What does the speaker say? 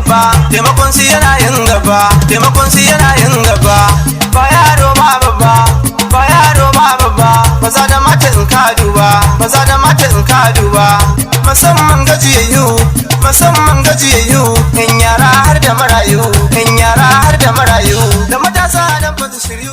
babba, taimakon su yana yin gaba, taimakon su yana yin gaba. Ba yaro ba babba, ba yaro ba babba, maza da mata in ka duba, maza da mata in ka duba. Musamman gajiyayyu, musamman gajiyayyu, yan yara har da marayu, yan yara har da marayu, da matasa da ba su shiryu.